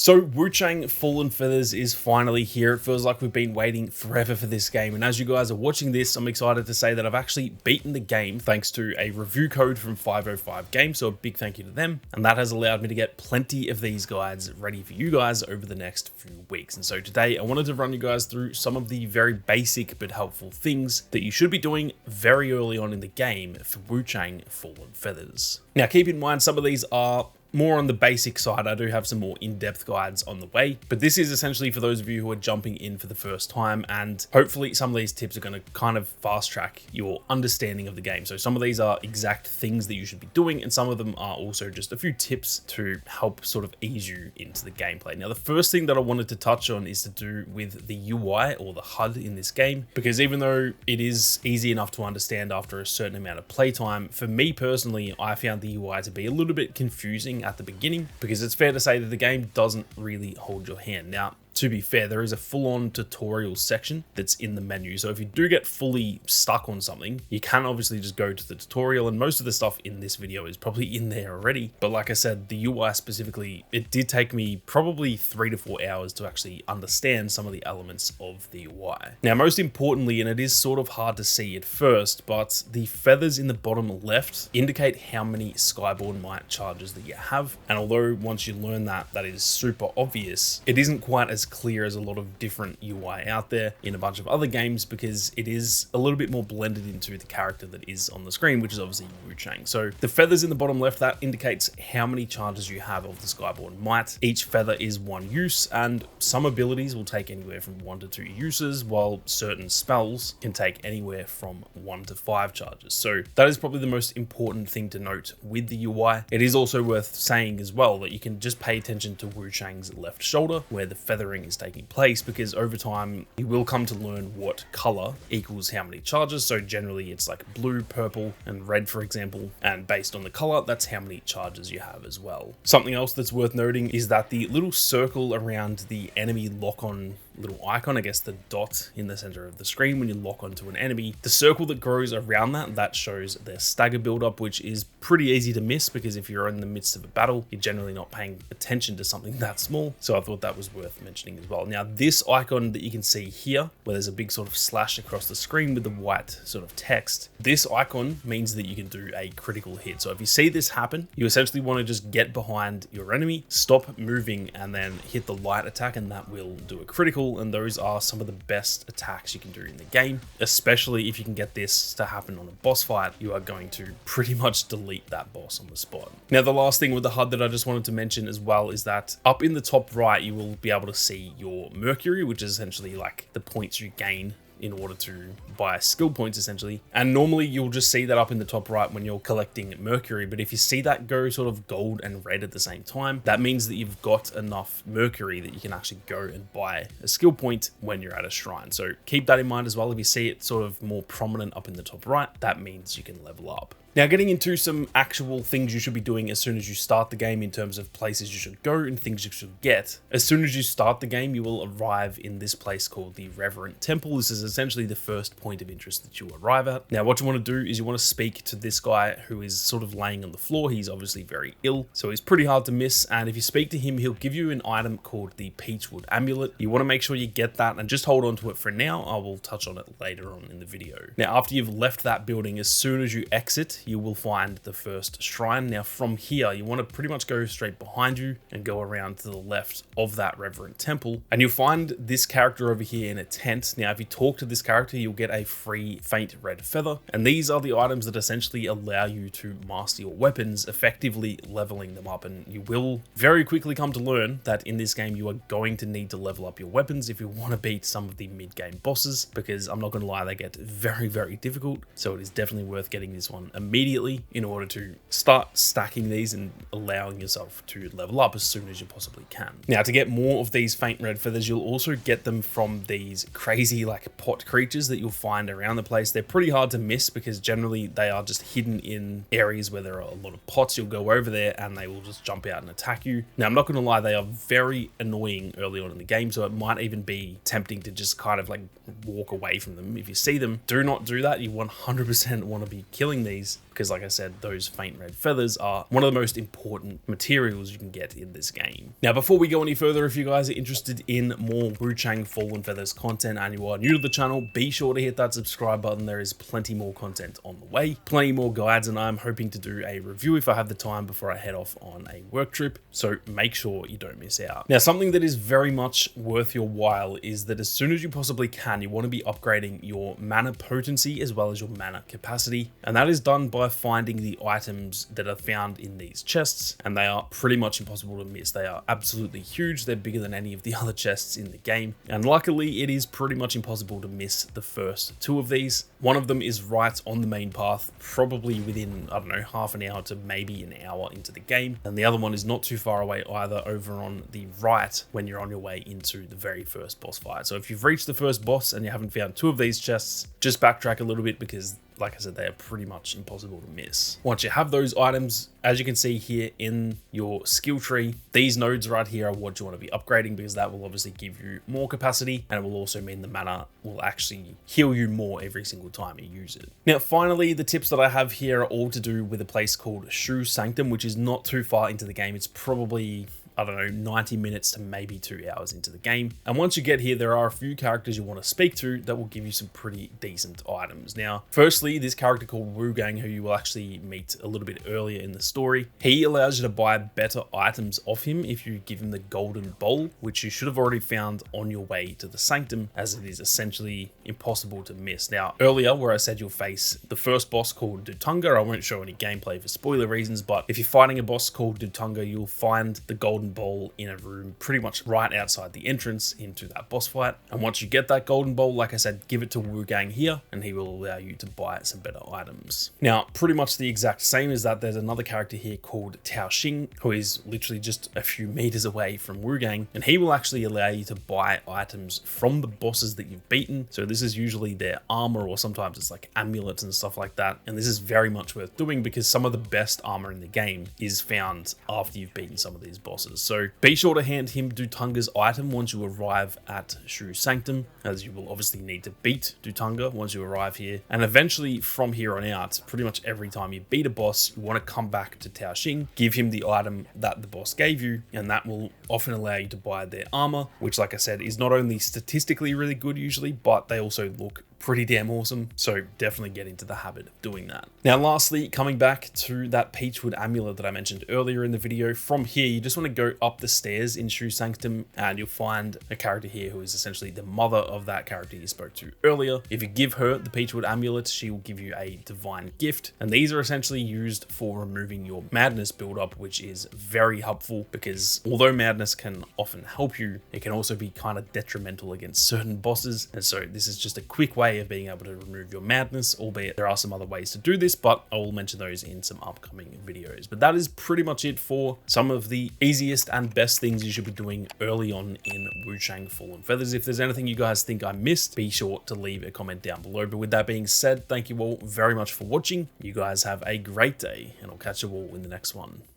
So Wuchang Fallen Feathers is finally here. It feels like we've been waiting forever for this game, and as you guys are watching this, I'm excited to say that I've actually beaten the game thanks to a review code from 505 Games, so a big thank you to them, and that has allowed me to get plenty of these guides ready for you guys over the next few weeks. And so today I wanted to run you guys through some of the very basic but helpful things that you should be doing very early on in the game for Wuchang Fallen Feathers. Now keep in mind, some of these are more on the basic side. I do have some more in-depth guides on the way, but this is essentially for those of you who are jumping in for the first time, and hopefully some of these tips are going to kind of fast track your understanding of the game. So some of these are exact things that you should be doing, and some of them are also just a few tips to help sort of ease you into the gameplay. Now the first thing that I wanted to touch on is to do with the UI or the HUD in this game, because even though it is easy enough to understand after a certain amount of playtime, for me personally, I found the UI to be a little bit confusing at the beginning, because it's fair to say that the game doesn't really hold your hand. Now, to be fair, there is a full-on tutorial section that's in the menu. So if you do get fully stuck on something, you can obviously just go to the tutorial, and most of the stuff in this video is probably in there already. But like I said, the UI specifically, it did take me probably 3 to 4 hours to actually understand some of the elements of the UI. Now, most importantly, and it is sort of hard to see at first, but the feathers in the bottom left indicate how many Skyborn Might charges that you have. And although once you learn that, that is super obvious, it isn't quite as clear as a lot of different UI out there in a bunch of other games, because it is a little bit more blended into the character that is on the screen, which is obviously Wuchang. So the feathers in the bottom left, that indicates how many charges you have of the Skyborn Might. Each feather is one use, and some abilities will take anywhere from 1 to 2 uses, while certain spells can take anywhere from 1 to 5 charges. So that is probably the most important thing to note with the UI. It is also worth saying as well that you can just pay attention to Wuchang's left shoulder, where the feathering is taking place, because over time you will come to learn what color equals how many charges. So generally it's like blue, purple, and red, for example, and based on the color, that's how many charges you have as well. Something else that's worth noting is that the little circle around the enemy lock-on little icon, I guess the dot in the center of the screen when you lock onto an enemy, the circle that grows around that shows their stagger buildup, which is pretty easy to miss, because if you're in the midst of a battle, you're generally not paying attention to something that small. So I thought that was worth mentioning as well. Now this icon that you can see here, where there's a big sort of slash across the screen with the white sort of text, this icon means that you can do a critical hit. So if you see this happen, you essentially want to just get behind your enemy, stop moving, and then hit the light attack, and that will do a critical. And those are some of the best attacks you can do in the game, especially if you can get this to happen on a boss fight. You are going to pretty much delete that boss on the spot. Now the last thing with the HUD that I just wanted to mention as well is that up in the top right you will be able to see your Mercury, which is essentially like the points you gain in order to buy skill points essentially. And normally you'll just see that up in the top right when you're collecting Mercury, but if you see that go sort of gold and red at the same time, that means that you've got enough Mercury that you can actually go and buy a skill point when you're at a shrine. So keep that in mind as well. If you see it sort of more prominent up in the top right, that means you can level up. Now getting into some actual things you should be doing as soon as you start the game in terms of places you should go and things you should get. As soon as you start the game, you will arrive in this place called the Reverend Temple. This is essentially the first point of interest that you arrive at. Now what you want to do is you want to speak to this guy who is sort of laying on the floor. He's obviously very ill, so he's pretty hard to miss, and if you speak to him, he'll give you an item called the Peachwood Amulet. You want to make sure you get that and just hold on to it for now. I will touch on it later on in the video. Now after you've left that building, as soon as you exit, you will find the first shrine. Now from here, you want to pretty much go straight behind you and go around to the left of that Reverend Temple, and you'll find this character over here in a tent. Now if you talk to this character, you'll get a free faint red feather, and these are the items that essentially allow you to master your weapons, effectively leveling them up. And you will very quickly come to learn that in this game you are going to need to level up your weapons if you want to beat some of the mid-game bosses, because I'm not going to lie, they get very, very difficult. So it is definitely worth getting this one immediately in order to start stacking these and allowing yourself to level up as soon as you possibly can. Now to get more of these faint red feathers, you'll also get them from these crazy like pot creatures that you'll find around the place. They're pretty hard to miss because generally they are just hidden in areas where there are a lot of pots. You'll go over there and they will just jump out and attack you. Now I'm not going to lie, they are very annoying early on in the game, so it might even be tempting to just kind of like walk away from them if you see them. Do not do that. You 100% want to be killing these feathers, because like I said, those faint red feathers are one of the most important materials you can get in this game. Now, before we go any further, if you guys are interested in more Wuchang Fallen Feathers content and you are new to the channel, be sure to hit that subscribe button. There is plenty more content on the way, plenty more guides, and I'm hoping to do a review if I have the time before I head off on a work trip, so make sure you don't miss out. Now, something that is very much worth your while is that as soon as you possibly can, you want to be upgrading your mana potency as well as your mana capacity, and that is done by finding the items that are found in these chests, and they are pretty much impossible to miss. They are absolutely huge. They're bigger than any of the other chests in the game, and luckily it is pretty much impossible to miss the first two of these. One of them is right on the main path, probably within, I don't know, half an hour to maybe an hour into the game, and the other one is not too far away either, over on the right when you're on your way into the very first boss fight. So if you've reached the first boss and you haven't found two of these chests, just backtrack a little bit, because like I said, they are pretty much impossible to miss. Once you have those items, as you can see here in your skill tree, these nodes right here are what you want to be upgrading, because that will obviously give you more capacity, and it will also mean the mana will actually heal you more every single time you use it. Now, finally, the tips that I have here are all to do with a place called Shu Sanctum, which is not too far into the game. It's probably, I don't know, 90 minutes to maybe 2 hours into the game. And once you get here, there are a few characters you want to speak to that will give you some pretty decent items. Now, firstly, this character called Wuchang, who you will actually meet a little bit earlier in the story, he allows you to buy better items off him if you give him the golden bowl, which you should have already found on your way to the sanctum, as it is essentially impossible to miss. Now, earlier where I said you'll face the first boss called Wuchang, I won't show any gameplay for spoiler reasons, but if you're fighting a boss called Wuchang, you'll find the golden bowl in a room pretty much right outside the entrance into that boss fight. And once you get that golden bowl, like I said, give it to Wuchang here, and he will allow you to buy some better items. Now, pretty much the exact same as that, there's another character here called Xing, who is literally just a few meters away from Wuchang, and he will actually allow you to buy items from the bosses that you've beaten. So this is usually their armor, or sometimes it's like amulets and stuff like that. And this is very much worth doing, because some of the best armor in the game is found after you've beaten some of these bosses. So be sure to hand him Wuchang's item once you arrive at Shu Sanctum, as you will obviously need to beat Wuchang once you arrive here. And eventually from here on out, pretty much every time you beat a boss, you want to come back to Xing, give him the item that the boss gave you, and that will often allow you to buy their armor, which, like I said, is not only statistically really good usually, but they also look pretty damn awesome. So definitely get into the habit of doing that. Now, lastly, coming back to that Peachwood amulet that I mentioned earlier in the video, from here, you just want to go up the stairs in Shu Sanctum, and you'll find a character here who is essentially the mother of that character you spoke to earlier. If you give her the Peachwood amulet, she will give you a divine gift, and these are essentially used for removing your madness buildup, which is very helpful, because although madness can often help you, it can also be kind of detrimental against certain bosses. And so this is just a quick way of being able to remove your madness, albeit there are some other ways to do this, but I will mention those in some upcoming videos. But that is pretty much it for some of the easiest and best things you should be doing early on in Wuchang Fallen Feathers. If there's anything you guys think I missed, be sure to leave a comment down below. But with that being said, thank you all very much for watching. You guys have a great day, and I'll catch you all in the next one.